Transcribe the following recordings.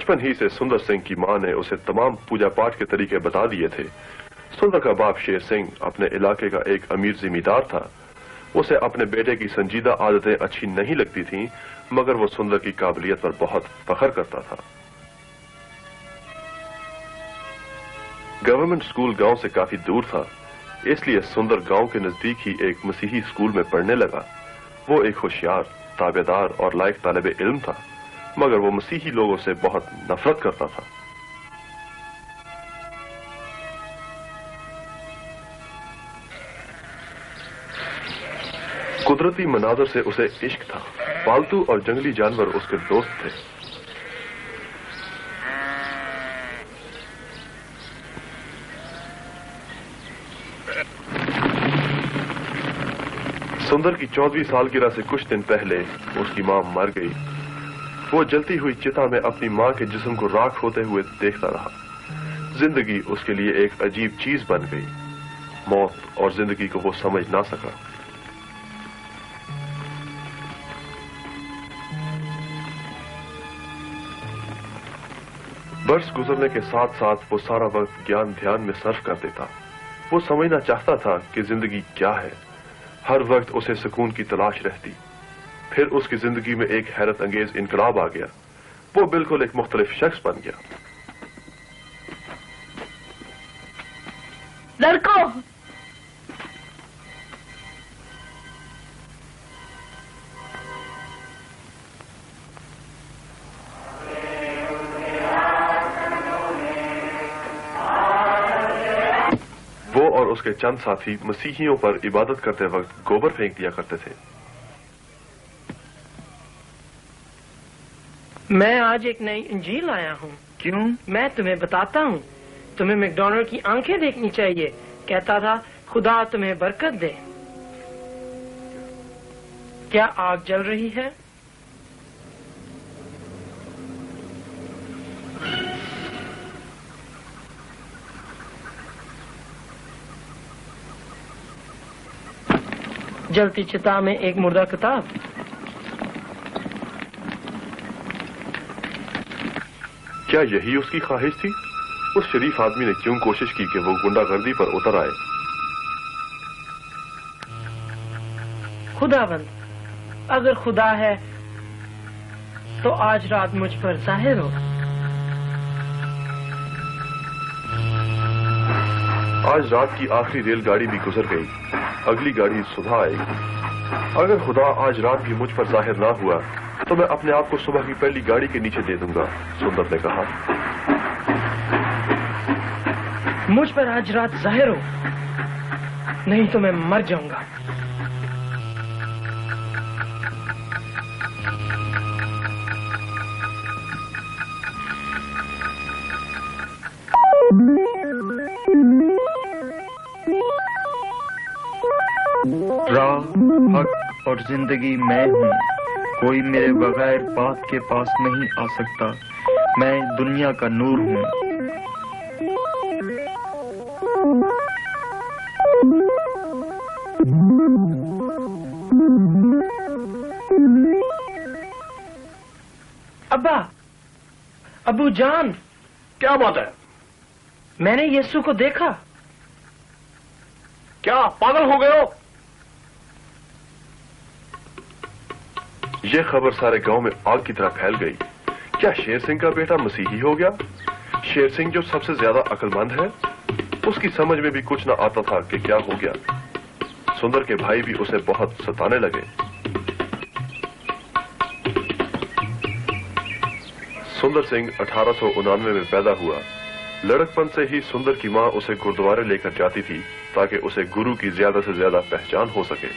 बचपन ही से सुंदर सिंह की मां ने उसे तमाम पूजा पाठ के तरीके बता दिए थे। सुंदर का बाप शेर सिंह अपने इलाके का एक अमीर जिमींदार था। उसे अपने बेटे की संजीदा आदतें अच्छी नहीं लगती थीं, मगर वो सुंदर की काबिलियत पर बहुत फख्र करता था। गवर्नमेंट स्कूल गांव से काफी दूर था, इसलिए सुंदर गांव के नजदीक ही एक मसीही स्कूल में पढ़ने लगा। वो एक होशियार, ताबेदार और लायक तालिबे इल्म था, मगर वो मसीही लोगों से बहुत नफरत करता था। कुदरती मनाजर से उसे इश्क था। पालतू और जंगली जानवर उसके दोस्त थे। सुंदर की 14वीं सालगिरह से कुछ दिन पहले उसकी मां मर गई। वो जलती हुई चिता में अपनी मां के जिस्म को राख होते हुए देखता रहा। जिंदगी उसके लिए एक अजीब चीज बन गई। मौत और जिंदगी को वो समझ ना सका। बरस गुजरने के साथ साथ वो सारा वक्त ज्ञान ध्यान में सर्फ कर देता। वो समझना चाहता था कि जिंदगी क्या है। हर वक्त उसे सुकून की तलाश रहती। फिर उसकी जिंदगी में एक हैरत अंगेज इनकलाब आ गया। वो बिल्कुल एक मुख्तलिफ शख्स बन गया। लड़कों, वो और उसके चंद साथी मसीहियों पर इबादत करते वक्त गोबर फेंक दिया करते थे। मैं आज एक नई इंजील लाया हूँ। क्यों? मैं तुम्हें बताता हूँ। तुम्हें मैकडॉनल्ड की आंखें देखनी चाहिए। कहता था खुदा तुम्हें बरकत दे। क्या आग जल रही है? जलती चिता में एक मुर्दा किताब। क्या यही उसकी ख्वाहिश थी? उस शरीफ आदमी ने क्यों कोशिश की कि वो गुंडागर्दी पर उतर आए? खुदाबंद, अगर खुदा है तो आज रात मुझ पर जाहिर हो। आज रात की आखिरी रेलगाड़ी भी गुजर गई। अगली गाड़ी सुबह आएगी। अगर खुदा आज रात भी मुझ पर जाहिर ना हुआ तो मैं अपने आप को सुबह की पहली गाड़ी के नीचे दे दूंगा, सुंदर ने कहा। मुझ पर आज रात जाहिर हो, नहीं तो मैं मर जाऊंगा। राह, हक और जिंदगी मैं हूँ। कोई मेरे बगैर बात के पास नहीं आ सकता। मैं दुनिया का नूर हूँ। अब्बा, अबू जान। क्या बात है? मैंने यीशु को देखा। क्या पागल हो गए हो? यह खबर सारे गांव में आग की तरह फैल गई। क्या शेर सिंह का बेटा मसीही हो गया? शेर सिंह जो सबसे ज्यादा अक्लमंद है, उसकी समझ में भी कुछ न आता था कि क्या हो गया। सुंदर के भाई भी उसे बहुत सताने लगे। सुंदर सिंह 1899 में पैदा हुआ। लड़कपन से ही सुंदर की मां उसे गुरुद्वारे लेकर जाती थी ताकि उसे गुरु की ज्यादा से ज्यादा पहचान हो सके।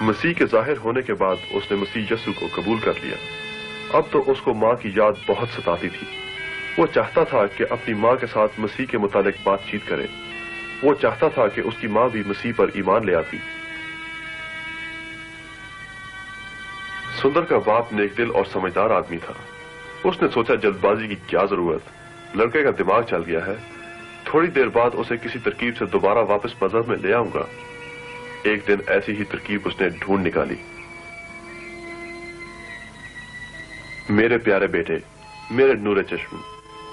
मसीह के जाहिर होने के बाद उसने मसीह यस्सु को कबूल कर लिया। अब तो उसको मां की याद बहुत सताती थी। वो चाहता था कि अपनी मां के साथ मसीह के मुतालिक बातचीत करे। वो चाहता था कि उसकी मां भी मसीह पर ईमान ले आती। सुंदर का बाप नेकदिल और समझदार आदमी था। उसने सोचा जल्दबाजी की क्या जरूरत, लड़के का दिमाग चल गया है, थोड़ी देर बाद उसे किसी तरकीब से दोबारा वापस मजहब में ले आऊंगा। एक दिन ऐसी ही तरकीब उसने ढूंढ निकाली। मेरे प्यारे बेटे, मेरे नूरे चश्म,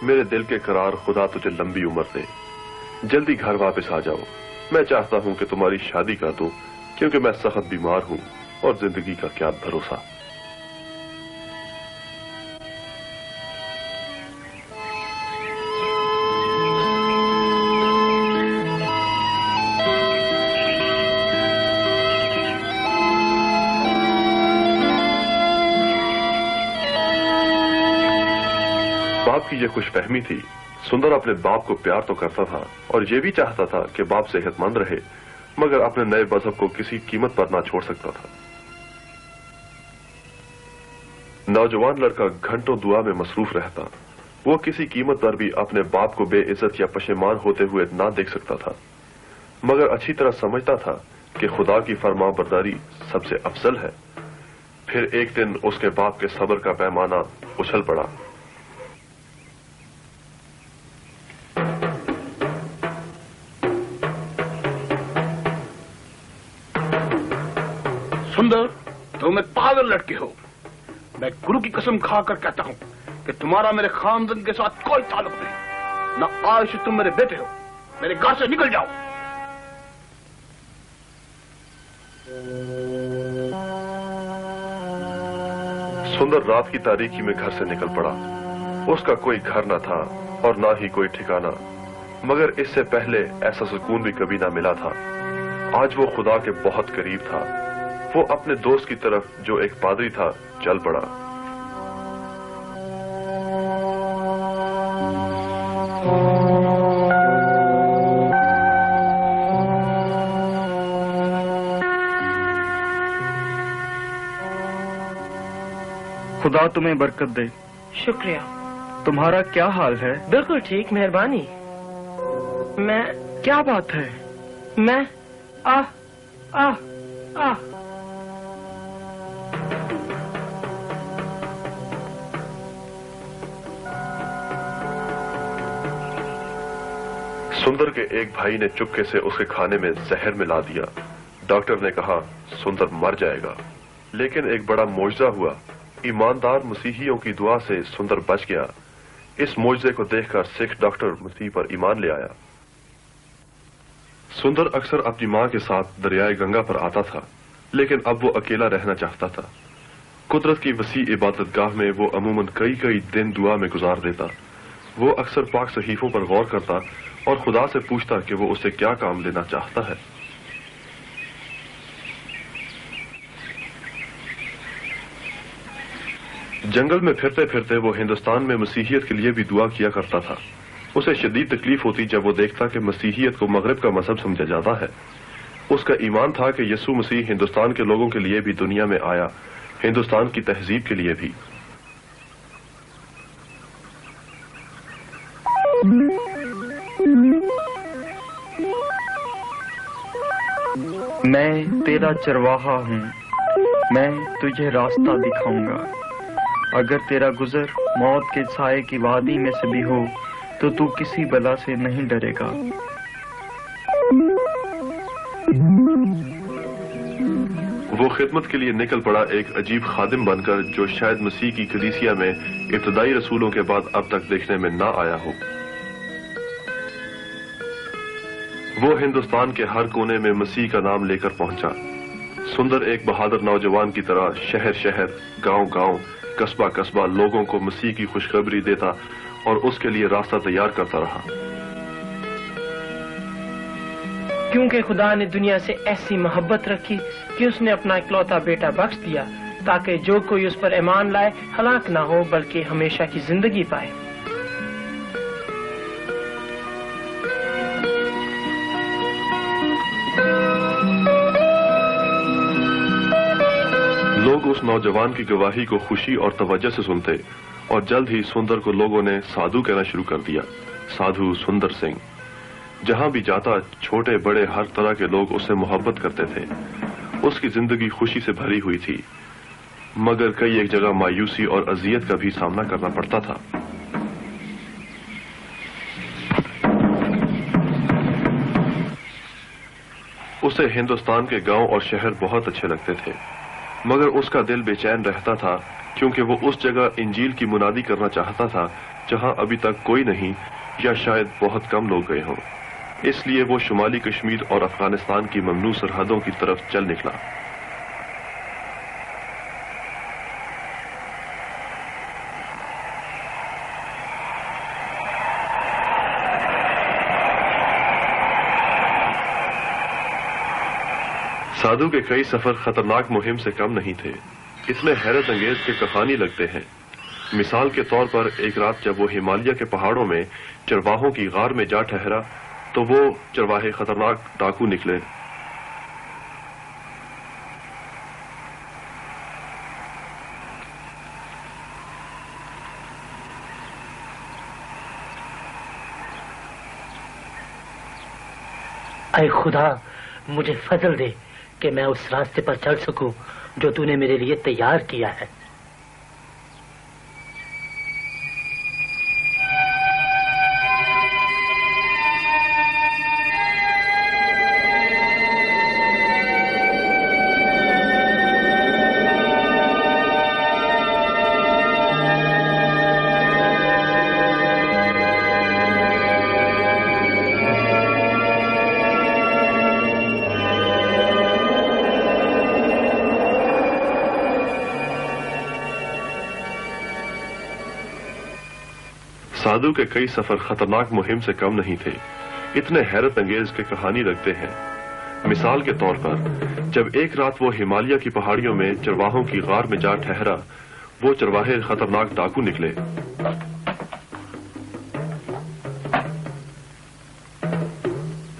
मेरे दिल के करार, खुदा तुझे लंबी उम्र दे। जल्दी घर वापस आ जाओ। मैं चाहता हूं कि तुम्हारी शादी कर दूं, क्योंकि मैं सख्त बीमार हूं और जिंदगी का क्या भरोसा। बाप की यह खुशफहमी थी। सुंदर अपने बाप को प्यार तो करता था और यह भी चाहता था कि बाप सेहतमंद रहे, मगर अपने नए मजहब को किसी कीमत पर ना छोड़ सकता था। नौजवान लड़का घंटों दुआ में मसरूफ रहता। वो किसी कीमत पर भी अपने बाप को बेइज्जत या पशेमान होते हुए ना देख सकता था, मगर अच्छी तरह समझता था कि खुदा की फरमाबरदारी सबसे अफजल है। फिर एक दिन उसके बाप के सब्र का पैमाना उछल पड़ा। सुंदर, तुम एक पागल लड़के हो। मैं गुरु की कसम खाकर कहता हूं कि तुम्हारा मेरे खानदान के साथ कोई ताल्लुक नहीं। न आज से तुम मेरे बेटे हो। मेरे घर से निकल जाओ। सुंदर रात की तारीकी में घर से निकल पड़ा। उसका कोई घर न था और ना ही कोई ठिकाना, मगर इससे पहले ऐसा सुकून भी कभी ना मिला था। आज वो खुदा के बहुत करीब था। वो अपने दोस्त की तरफ, जो एक पादरी था, चल पड़ा। खुदा तुम्हें बरकत दे। शुक्रिया। तुम्हारा क्या हाल है? बिल्कुल ठीक, मेहरबानी। मैं क्या बात है? मैं आ आ आ सुंदर के एक भाई ने चुपके से उसके खाने में जहर मिला दिया। डॉक्टर ने कहा सुंदर मर जाएगा, लेकिन एक बड़ा मौजज़ा हुआ। ईमानदार मसीहियों की दुआ से सुंदर बच गया। इस मौजज़े को देखकर सिख डॉक्टर मसीह पर ईमान ले आया। सुंदर अक्सर अपनी मां के साथ दरियाए गंगा पर आता था, लेकिन अब वो अकेला रहना चाहता था। कुदरत की वसी इबादतगाह में वो अमूमन कई कई दिन दुआ में गुजार देता। वो अक्सर पाक सहीफों पर गौर करता और खुदा से पूछता कि वो उससे क्या काम लेना चाहता है। जंगल में फिरते फिरते वो हिंदुस्तान में मसीहियत के लिए भी दुआ किया करता था। उसे शदीद तकलीफ होती जब वो देखता कि मसीहियत को मगरिब का मजहब समझा जाता है। उसका ईमान था कि यीशु मसीह हिंदुस्तान के लोगों के लिए भी दुनिया में आया, हिंदुस्तान की तहजीब के लिए भी। मैं तेरा चरवाहा हूँ, मैं तुझे रास्ता दिखाऊंगा। अगर तेरा गुजर मौत के साए की वादी में से भी हो, तो तू किसी बला से नहीं डरेगा। वो खिदमत के लिए निकल पड़ा, एक अजीब खादिम बनकर, जो शायद मसीह की कलीसिया में इब्तदाई रसूलों के बाद अब तक देखने में ना आया हो। वो हिंदुस्तान के हर कोने में मसीह का नाम लेकर पहुंचा। सुंदर एक बहादुर नौजवान की तरह शहर शहर, गांव गांव, कस्बा कस्बा लोगों को मसीह की खुशखबरी देता और उसके लिए रास्ता तैयार करता रहा। क्योंकि खुदा ने दुनिया से ऐसी मोहब्बत रखी कि उसने अपना इकलौता बेटा बख्श दिया, ताकि जो कोई उस पर ईमान लाए हलाक ना हो, बल्कि हमेशा की जिंदगी पाए। लोग उस नौजवान की गवाही को खुशी और तवज्जो से सुनते और जल्द ही सुंदर को लोगों ने साधु कहना शुरू कर दिया। साधु सुंदर सिंह। जहां भी जाता छोटे बड़े हर तरह के लोग उससे मोहब्बत करते थे। उसकी जिंदगी खुशी से भरी हुई थी, मगर कई एक जगह मायूसी और अजियत का भी सामना करना पड़ता था। उसे हिंदुस्तान के गांव और शहर बहुत अच्छे लगते थे, मगर उसका दिल बेचैन रहता था کیونکہ وہ اس جگہ انجیل کی منادی کرنا چاہتا تھا جہاں ابھی تک کوئی نہیں یا شاید بہت کم لوگ گئے ہوں۔ اس لیے وہ شمالی کشمیر اور افغانستان کی ممنوع سرحدوں کی طرف چل نکلا۔ سادھو کے کئی سفر خطرناک مہم سے کم نہیں تھے، اتنے حیرت انگیز کے کہانی لگتے ہیں۔ مثال کے طور پر ایک رات جب وہ ہمالیہ کے پہاڑوں میں چرواہوں کی غار میں جا ٹھہرا تو وہ چرواہے خطرناک ڈاکو نکلے۔ اے خدا، مجھے فضل دے کہ میں اس راستے پر چل سکوں جو تو نے میرے لیے تیار کیا ہے۔ سادھو کے کئی سفر خطرناک مہم سے کم نہیں تھے، اتنے حیرت انگیز کے کہانی لگتے ہیں۔ مثال کے طور پر جب ایک رات وہ ہمالیہ کی پہاڑیوں میں چرواہوں کی غار میں جا ٹھہرا، وہ چرواہے خطرناک ڈاکو نکلے۔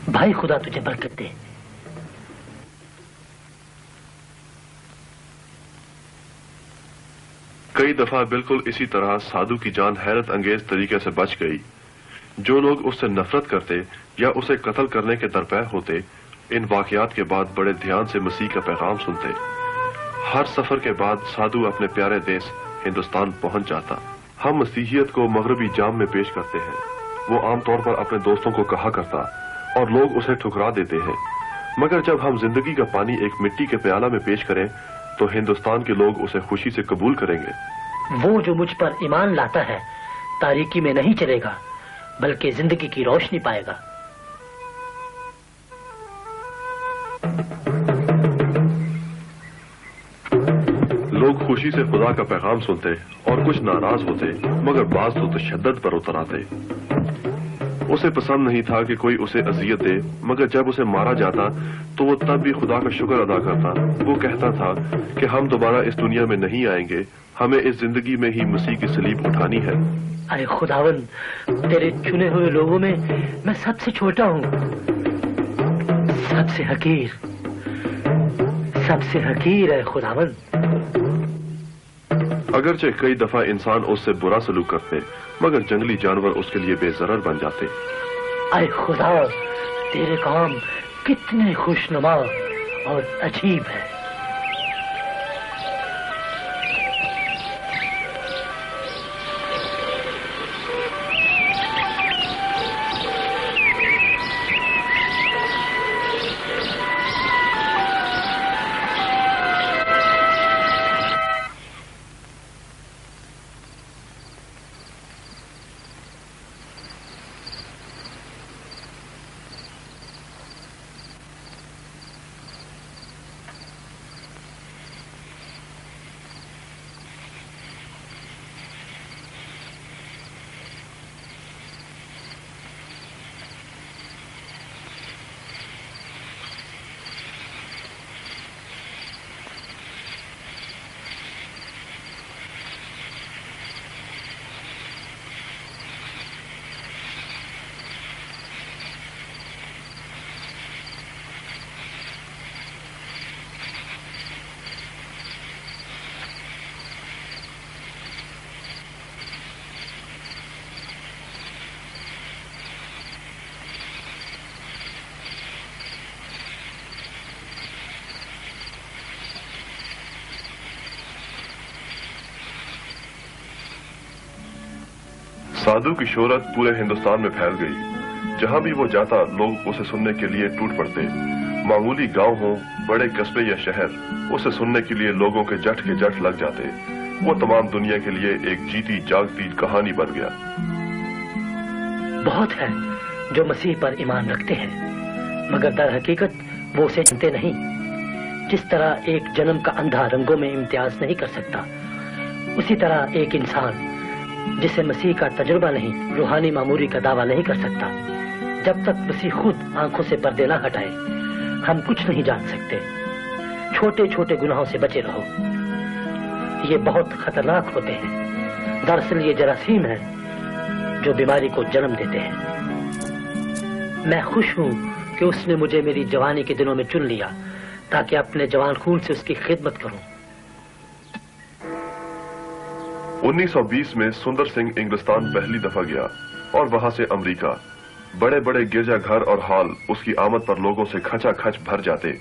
بھائی خدا تجھے برکت دے۔ کئی دفعہ بالکل اسی طرح سادھو کی جان حیرت انگیز طریقے سے بچ گئی۔ جو لوگ اس سے نفرت کرتے یا اسے قتل کرنے کے درپے ہوتے، ان واقعات کے بعد بڑے دھیان سے مسیح کا پیغام سنتے۔ ہر سفر کے بعد سادھو اپنے پیارے دیس ہندوستان پہنچ جاتا۔ ہم مسیحیت کو مغربی جام میں پیش کرتے ہیں، وہ عام طور پر اپنے دوستوں کو کہا کرتا اور لوگ اسے ٹھکرا دیتے ہیں، مگر جب ہم زندگی کا پانی ایک مٹی کے پیالہ میں پیش کریں تو ہندوستان کے لوگ اسے خوشی سے قبول کریں گے۔ وہ جو مجھ پر ایمان لاتا ہے تاریکی میں نہیں چلے گا بلکہ زندگی کی روشنی پائے گا۔ لوگ خوشی سے خدا کا پیغام سنتے اور کچھ ناراض ہوتے، مگر بعض تو تشدد پر اتر آتے۔ اسے پسند نہیں تھا کہ کوئی اسے اذیت دے، مگر جب اسے مارا جاتا تو وہ تب بھی خدا کا شکر ادا کرتا۔ وہ کہتا تھا کہ ہم دوبارہ اس دنیا میں نہیں آئیں گے، ہمیں اس زندگی میں ہی مسیح کی صلیب اٹھانی ہے۔ اے خداوند، تیرے چنے ہوئے لوگوں میں میں سب سے چھوٹا ہوں، سب سے حقیر ہے خداوند۔ اگرچہ کئی دفعہ انسان اس سے برا سلوک کرتے، مگر جنگلی جانور اس کے لیے بے ضرر بن جاتے۔ اے خدا، تیرے کام کتنے خوشنما اور عجیب ہے۔ سادھو کی شہرت پورے ہندوستان میں پھیل گئی۔ جہاں بھی وہ جاتا لوگ اسے سننے کے لیے ٹوٹ پڑتے۔ معمولی گاؤں ہوں، بڑے قصبے یا شہر، اسے سننے کے لیے لوگوں کے جٹ لگ جاتے۔ वो तमाम दुनिया के लिए एक जीती जागती कहानी बन गया। बहुत है जो मसीह पर ईमान रखते हैं मगर दर हकीकत वो उसे जानते नहीं। जिस तरह एक जन्म का अंधा रंगों में इम्तियाज नहीं कर सकता, उसी तरह एक इंसान जिसे मसीह का तजुर्बा नहीं, रूहानी मामूरी का दावा नहीं कर सकता। जब तक मसीह खुद आंखों से पर्दे न हटाए, हम कुछ नहीं जान सकते। छोटे छोटे गुनाहों से बचे रहो, ये बहुत खतरनाक होते हैं। दरअसल ये जरासीम है जो बीमारी को जन्म देते हैं। मैं खुश हूं कि उसने मुझे मेरी जवानी के दिनों में चुन लिया ताकि अपने जवान खून से उसकी खिदमत करूं। 1920 में सुंदर सिंह इंग्लिस्तान पहली दफा गया और वहां से अमेरिका। बड़े बड़े गिरजाघर और हॉल उसकी आमद पर लोगों से खचाखच भर जाते।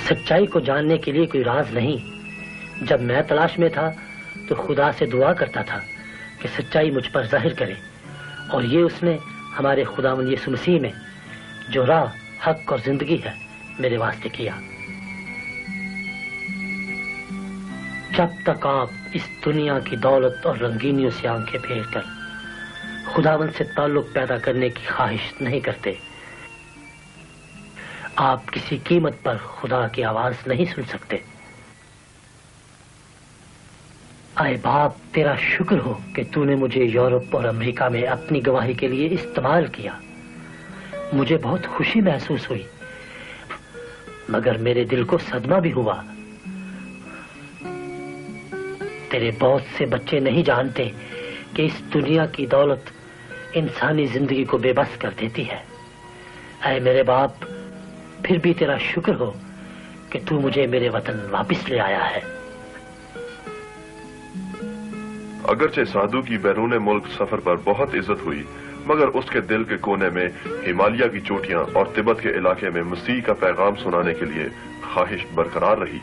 सच्चाई को जानने के लिए कोई राज नहीं। जब मैं तलाश में था तो खुदा से दुआ करता था कि सच्चाई मुझ पर जाहिर करे, और ये उसने हमारे खुदावंद यीशु मसीह में, जो राह, हक और जिंदगी है, मेरे वास्ते किया। जब तक आप इस दुनिया की दौलत और रंगीनियों से आंखें फेर कर खुदावंद से ताल्लुक पैदा करने की ख्वाहिश नहीं करते, आप किसी कीमत पर खुदा की आवाज नहीं सुन सकते। आए बाप, तेरा शुक्र हो कि तूने मुझे यूरोप और अमेरिका में अपनी गवाही के लिए इस्तेमाल किया। मुझे बहुत खुशी महसूस हुई, मगर मेरे दिल को सदमा भी हुआ। तेरे बहुत से बच्चे नहीं जानते कि इस दुनिया की दौलत इंसानी जिंदगी को बेबस कर देती है। ऐ मेरे बाप, फिर भी तेरा शुक्र हो कि तू मुझे मेरे वतन वापस ले आया है। अगरचे साधु की बैरून मुल्क सफर पर बहुत इज्जत हुई, मगर उसके दिल के कोने में हिमालय की चोटियां और तिब्बत के इलाके में मसीह का पैगाम सुनाने के लिए ख्वाहिश बरकरार रही।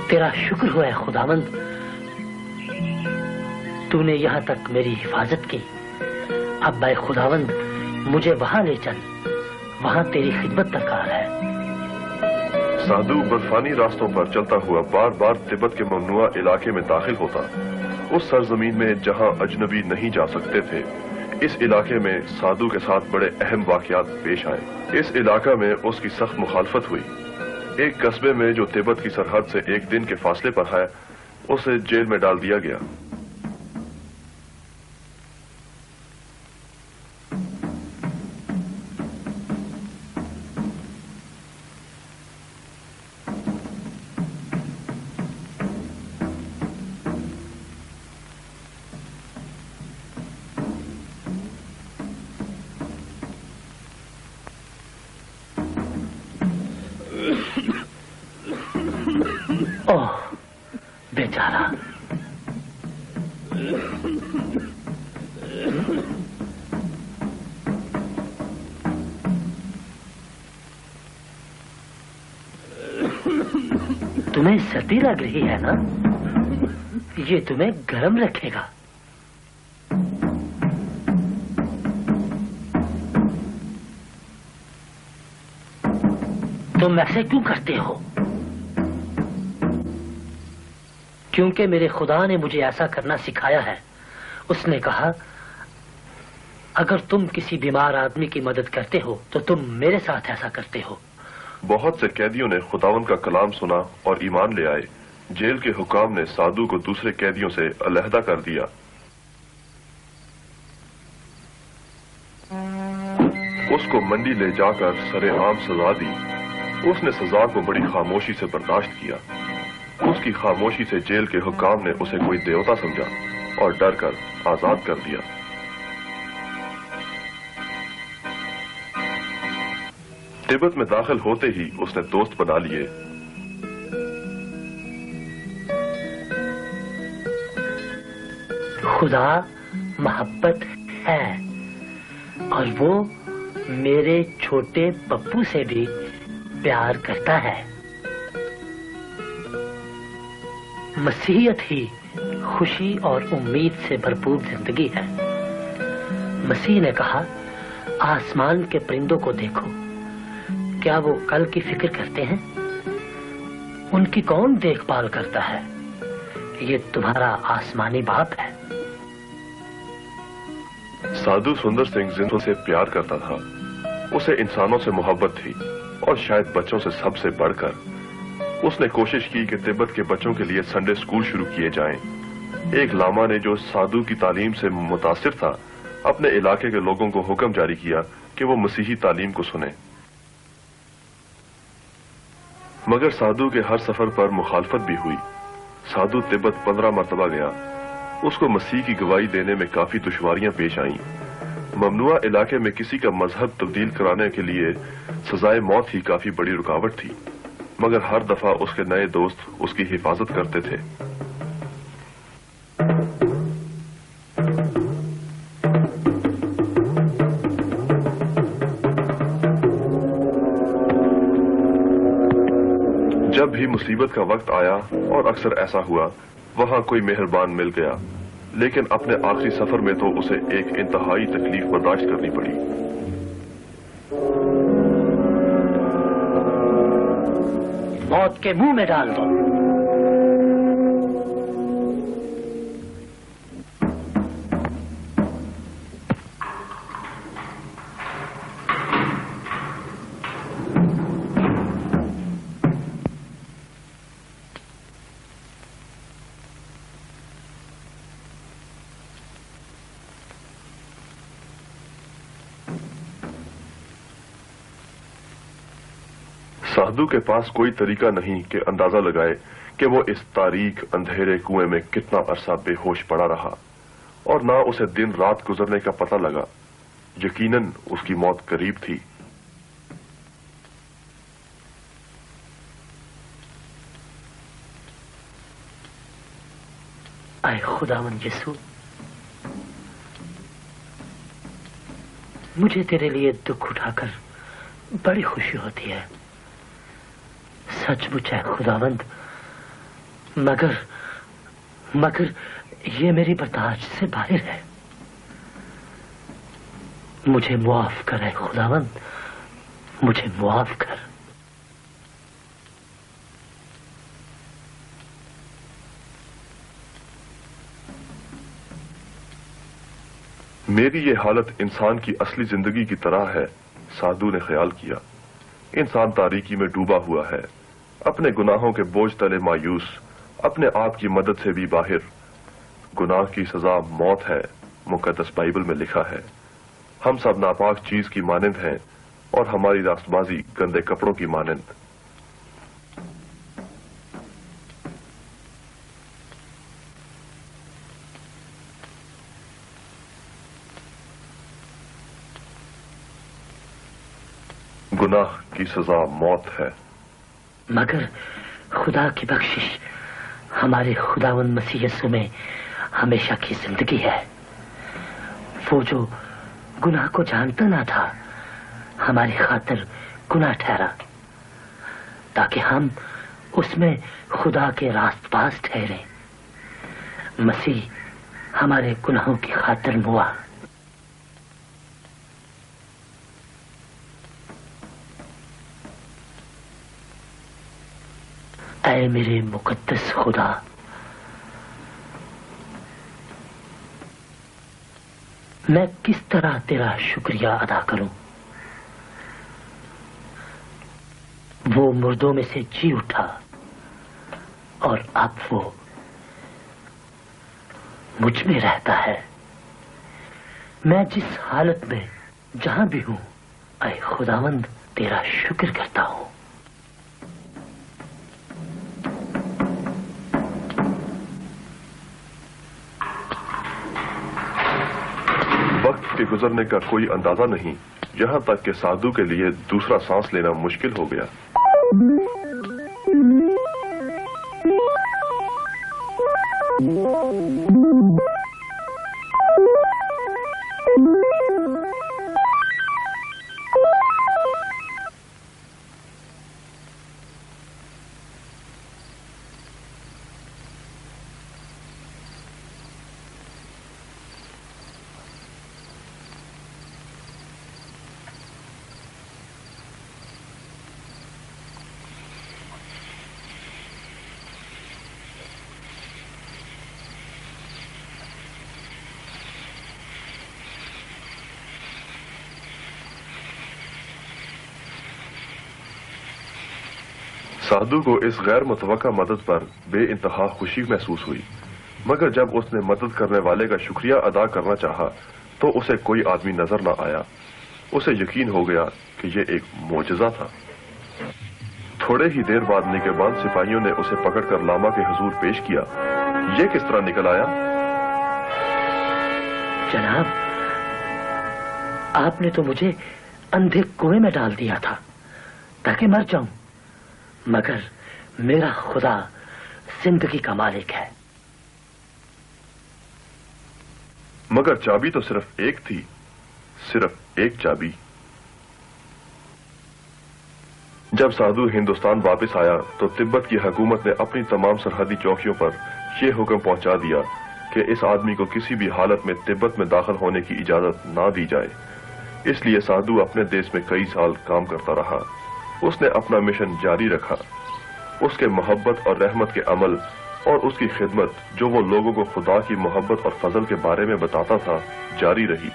तेरा शुक्र हो है खुदावंद, तूने यहाँ तक मेरी हिफाजत की। अब भाई खुदावंद, मुझे वहां ले चल, वहां तेरी खिदमत दरकार है। साधु बर्फानी रास्तों पर चलता हुआ बार बार तिब्बत के ममनुआ इलाके में दाखिल होता, उस सरजमीन में जहां अजनबी नहीं जा सकते थे। इस इलाके में साधु के साथ बड़े अहम वाकयात पेश आए। इस इलाका में उसकी सख्त मुखालफत हुई। एक कस्बे में जो तिब्बत की सरहद से एक दिन के फासले पर है, उसे जेल में डाल दिया गया। ओह बेचारा, तुम्हें सर्दी लग रही है ना? ये तुम्हें गर्म रखेगा। तुम ऐसे क्यों करते हो? क्योंकि मेरे खुदा ने मुझे ऐसा करना सिखाया है। उसने कहा, अगर तुम किसी बीमार आदमी की मदद करते हो तो तुम मेरे साथ ऐसा करते हो। बहुत से कैदियों ने खुदावन का कलाम सुना और ईमान ले आए। जेल के हुकाम ने साधु को दूसरे कैदियों से अलहदा कर दिया। उसको मंडी ले जाकर सरेआम सजा दी। उसने सजा को बड़ी खामोशी से बर्दाश्त किया। उसकी खामोशी से जेल के हुकाम ने उसे कोई देवता समझा और डर कर आजाद कर दिया। तिब्बत में दाखिल होते ही उसने दोस्त बना लिए। खुदा मोहब्बत है और वो मेरे छोटे पप्पू से भी प्यार करता है। मसीहियत ही खुशी और उम्मीद से भरपूर जिंदगी है। मसीह ने कहा, आसमान के परिंदों को देखो, क्या वो कल की फिक्र करते हैं? उनकी कौन देखभाल करता है? ये तुम्हारा आसमानी बाप है। साधु सुंदर सिंह जिंदों से प्यार करता था, उसे इंसानों से मोहब्बत थी और शायद बच्चों से सबसे बढ़कर उसने कोशिश की कि तिब्बत के बच्चों के लिए संडे स्कूल शुरू किए जाएं। एक लामा ने जो साधु की तालीम से मुतासिर था, अपने इलाके के लोगों को हुक्म जारी किया कि वो मसीही तालीम को सुने। मगर साधु के हर सफर पर मुखालफत भी हुई। साधु तिब्बत 15 मरतबा गया। उसको मसीह की गवाही देने में काफी दुश्वारियां पेश आईं। ममनुआ इलाके में किसी का मजहब तब्दील कराने के लिए सजाए मौत ही काफी बड़ी रुकावट थी, मगर हर दफा उसके नए दोस्त उसकी हिफाजत करते थे। जब भी मुसीबत का वक्त आया, और अक्सर ऐसा हुआ, वहां कोई मेहरबान मिल गया, लेकिन अपने आखिरी सफर में तो उसे एक इंतहाई तकलीफ बर्दाश्त करनी पड़ी। मौत के मुंह में डाल दो। साधु के पास कोई तरीका नहीं कि अंदाजा लगाए कि वो इस तारीक अंधेरे कुएं में कितना अरसा बेहोश पड़ा रहा, और ना उसे दिन रात गुजरने का पता लगा। यकीनन उसकी मौत करीब थी। आए खुदावंद यीशु, मुझे तेरे लिए दुख उठाकर बड़ी खुशी होती है। सचमुच है खुदावंद, मगर ये मेरी बर्दाश्त से बाहर है। मुझे मुआफ कर है खुदावंद, मुझे मुआफ कर। मेरी ये हालत इंसान की असली जिंदगी की तरह है, साधु ने ख्याल किया। इंसान तारीकी में डूबा हुआ है, अपने गुनाहों के बोझ तले मायूस, अपने आप की मदद से भी बाहर। गुनाह की सजा मौत है, मुकद्दस बाइबल में लिखा है। हम सब नापाक चीज की मानंद हैं और हमारी रास्तबाजी गंदे कपड़ों की मानंद। गुनाह की सजा मौत है, मगर खुदा की बख्शिश हमारे खुदावंद मसीह यीशु में हमेशा की जिंदगी है। वो जो गुनाह को जानता ना था, हमारी खातिर गुनाह ठहरा, ताकि हम उसमें खुदा के रास्तबाज ठहरे। मसीह हमारे गुनाहों की खातिर मुआ। ऐ मेरे मुकद्दस खुदा, मैं किस तरह तेरा शुक्रिया अदा करूं। वो मुर्दों में से जी उठा और अब वो मुझ में रहता है। मैं जिस हालत में जहां भी हूं, ऐ खुदावंद तेरा शुक्र करता हूं। वक्त के गुजरने का कोई अंदाजा नहीं, यहां तक कि साधु के लिए दूसरा सांस लेना मुश्किल हो गया। साधु को इस गैर मुतवक्का मदद पर बेइंतहा खुशी महसूस हुई, मगर जब उसने मदद करने वाले का शुक्रिया अदा करना चाहा तो उसे कोई आदमी नजर न आया। उसे यकीन हो गया कि ये एक मोजज़ा था। थोड़े ही देर बाद निगहबान सिपाहियों ने उसे पकड़कर लामा के हुजूर पेश किया। ये किस तरह निकल आया? जनाब, आपने तो मुझे अंधे कुएं में डाल दिया था ताकि मर जाऊं, मगर मेरा खुदा जिंदगी का मालिक है। मगर चाबी तो सिर्फ एक थी, सिर्फ एक चाबी। जब साधु हिंदुस्तान वापस आया तो तिब्बत की हुकूमत ने अपनी तमाम सरहदी चौकियों पर यह हुक्म पहुंचा दिया कि इस आदमी को किसी भी हालत में तिब्बत में दाखिल होने की इजाजत ना दी जाए। इसलिए साधु अपने देश में कई साल काम करता रहा। उसने अपना मिशन जारी रखा। उसके मोहब्बत और रहमत के अमल और उसकी खिदमत जो वो लोगों को खुदा की मोहब्बत और फजल के बारे में बताता था जारी रही।